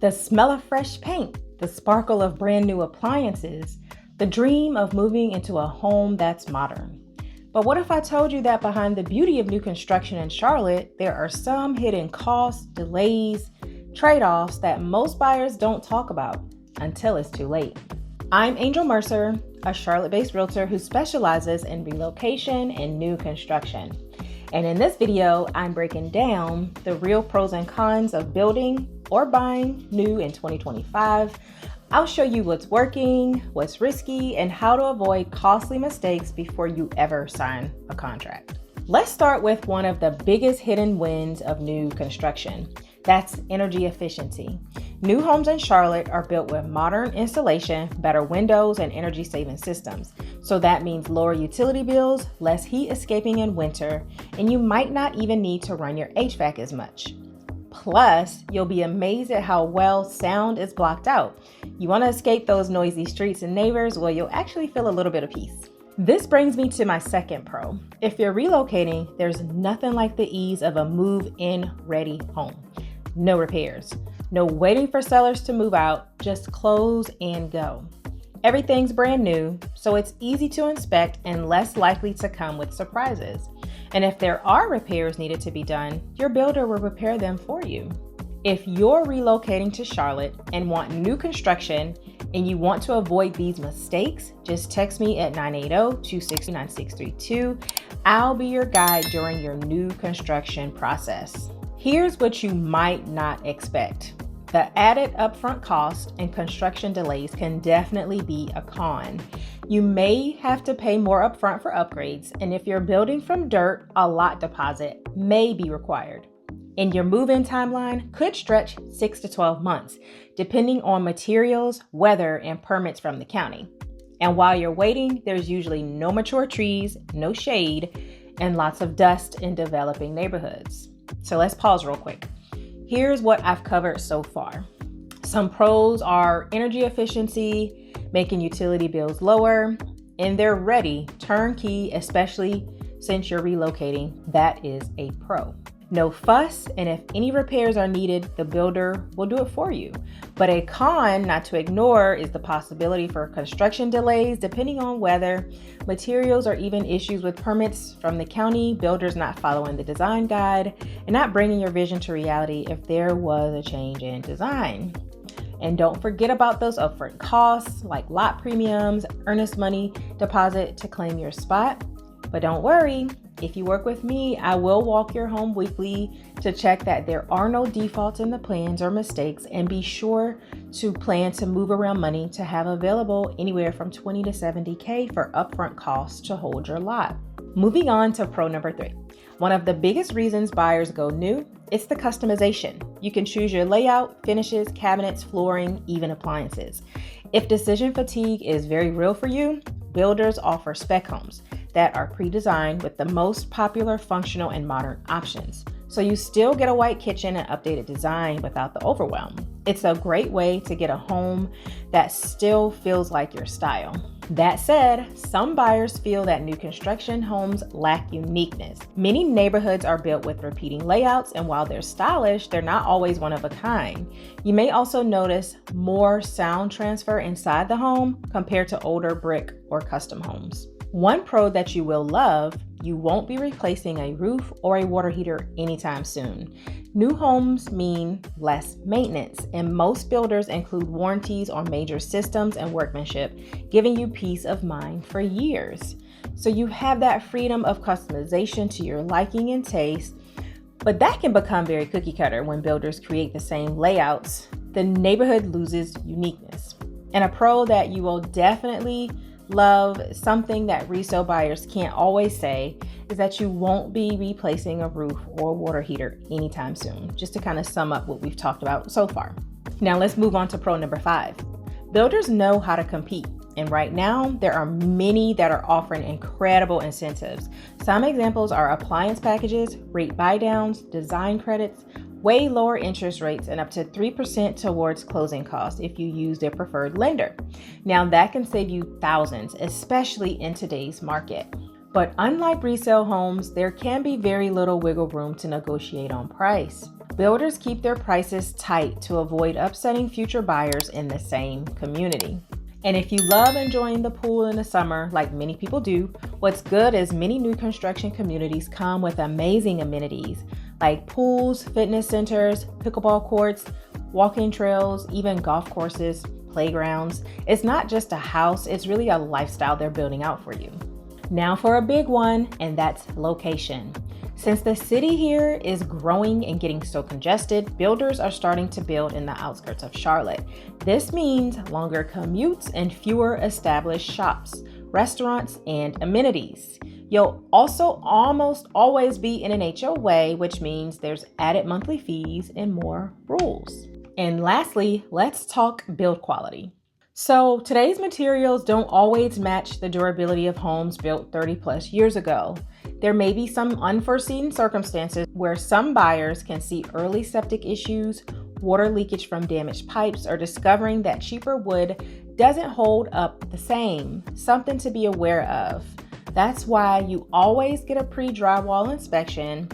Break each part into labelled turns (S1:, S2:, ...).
S1: The smell of fresh paint, the sparkle of brand new appliances, the dream of moving into a home that's modern. But what if I told you that behind the beauty of new construction in Charlotte, there are some hidden costs, delays, trade-offs that most buyers don't talk about until it's too late? I'm Angel Mercer, a Charlotte-based realtor who specializes in relocation and new construction. And in this video, I'm breaking down the real pros and cons of building or buying new in 2025. I'll show you what's working, what's risky, and how to avoid costly mistakes before you ever sign a contract. Let's start with one of the biggest hidden wins of new construction. That's energy efficiency. New homes in Charlotte are built with modern insulation, better windows, and energy-saving systems. So that means lower utility bills, less heat escaping in winter, and you might not even need to run your HVAC as much. Plus, you'll be amazed at how well sound is blocked out. You want to escape those noisy streets and neighbors? Well, you'll actually feel a little bit of peace. This brings me to my second pro. If you're relocating, there's nothing like the ease of a move-in ready home. No repairs, no waiting for sellers to move out, just close and go. Everything's brand new, so it's easy to inspect and less likely to come with surprises. And if there are repairs needed to be done, your builder will repair them for you. If you're relocating to Charlotte and want new construction and you want to avoid these mistakes, just text me at 980-260-9632. I'll be your guide during your new construction process. Here's what you might not expect. The added upfront cost and construction delays can definitely be a con. You may have to pay more upfront for upgrades, and if you're building from dirt, a lot deposit may be required. And your move-in timeline could stretch 6 to 12 months, depending on materials, weather, and permits from the county. And while you're waiting, there's usually no mature trees, no shade, and lots of dust in developing neighborhoods. So let's pause real quick. Here's what I've covered so far. Some pros are energy efficiency, making utility bills lower, and they're ready, turnkey, especially since you're relocating. That is a pro. No fuss, and if any repairs are needed, the builder will do it for you. But a con not to ignore is the possibility for construction delays depending on weather, materials, or even issues with permits from the county, builders not following the design guide, and not bringing your vision to reality if there was a change in design. And don't forget about those upfront costs like lot premiums, earnest money deposit to claim your spot. But don't worry, if you work with me, I will walk your home weekly to check that there are no defaults in the plans or mistakes, and be sure to plan to move around money to have available anywhere from $20 to $70K for upfront costs to hold your lot. Moving on to pro number 3. One of the biggest reasons buyers go new, it's the customization. You can choose your layout, finishes, cabinets, flooring, even appliances. If decision fatigue is very real for you, builders offer spec homes that are pre-designed with the most popular functional and modern options. So you still get a white kitchen and updated design without the overwhelm. It's a great way to get a home that still feels like your style. That said, some buyers feel that new construction homes lack uniqueness. Many neighborhoods are built with repeating layouts, and while they're stylish, they're not always one of a kind. You may also notice more sound transfer inside the home compared to older brick or custom homes. One pro that you will love, you won't be replacing a roof or a water heater anytime soon. New homes mean less maintenance, and most builders include warranties on major systems and workmanship, giving you peace of mind for years. So you have that freedom of customization to your liking and taste, but that can become very cookie cutter when builders create the same layouts. The neighborhood loses uniqueness. And a pro that you will definitely love, something that resale buyers can't always say, is that you won't be replacing a roof or water heater anytime soon. Just to kind of sum up what we've talked about so far. Now let's move on to pro number 5. Builders know how to compete. And right now, there are many that are offering incredible incentives. Some examples are appliance packages, rate buy downs, design credits, way lower interest rates, and up to 3% towards closing costs if you use their preferred lender. Now that can save you thousands, especially in today's market. But unlike resale homes, there can be very little wiggle room to negotiate on price. Builders keep their prices tight to avoid upsetting future buyers in the same community. And if you love enjoying the pool in the summer, like many people do, what's good is many new construction communities come with amazing amenities like pools, fitness centers, pickleball courts, walking trails, even golf courses, playgrounds. It's not just a house, it's really a lifestyle they're building out for you. Now for a big one, and that's location. Since the city here is growing and getting so congested, builders are starting to build in the outskirts of Charlotte. This means longer commutes and fewer established shops, restaurants, and amenities. You'll also almost always be in an HOA, which means there's added monthly fees and more rules. And lastly, let's talk build quality. So today's materials don't always match the durability of homes built 30 plus years ago. There may be some unforeseen circumstances where some buyers can see early septic issues, water leakage from damaged pipes, or discovering that cheaper wood doesn't hold up the same. Something to be aware of. That's why you always get a pre-drywall inspection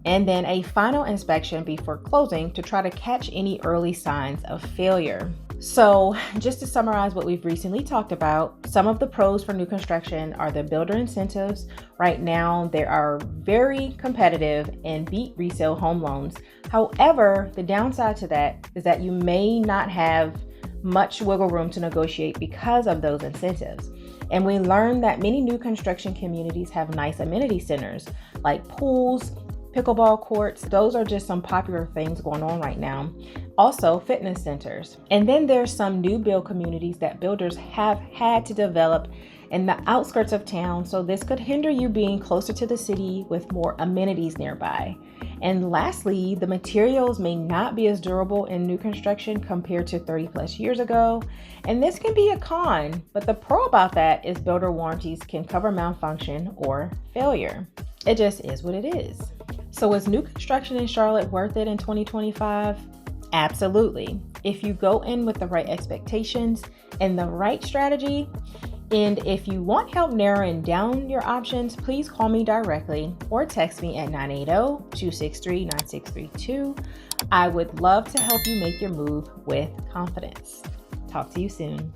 S1: and then a final inspection before closing to try to catch any early signs of failure. So just to summarize what we've recently talked about, some of the pros for new construction are the builder incentives. Right now, they are very competitive and beat resale home loans. However, the downside to that is that you may not have much wiggle room to negotiate because of those incentives. And we learned that many new construction communities have nice amenity centers like pools, pickleball courts. Those are just some popular things going on right now. Also, fitness centers. And then there's some new build communities that builders have had to develop in the outskirts of town, so this could hinder you being closer to the city with more amenities nearby. And lastly, the materials may not be as durable in new construction compared to 30 plus years ago. And this can be a con, but the pro about that is builder warranties can cover malfunction or failure. It just is what it is. So is new construction in Charlotte worth it in 2025? Absolutely. If you go in with the right expectations and the right strategy. And if you want help narrowing down your options, please call me directly or text me at 980-263-9632. I would love to help you make your move with confidence. Talk to you soon.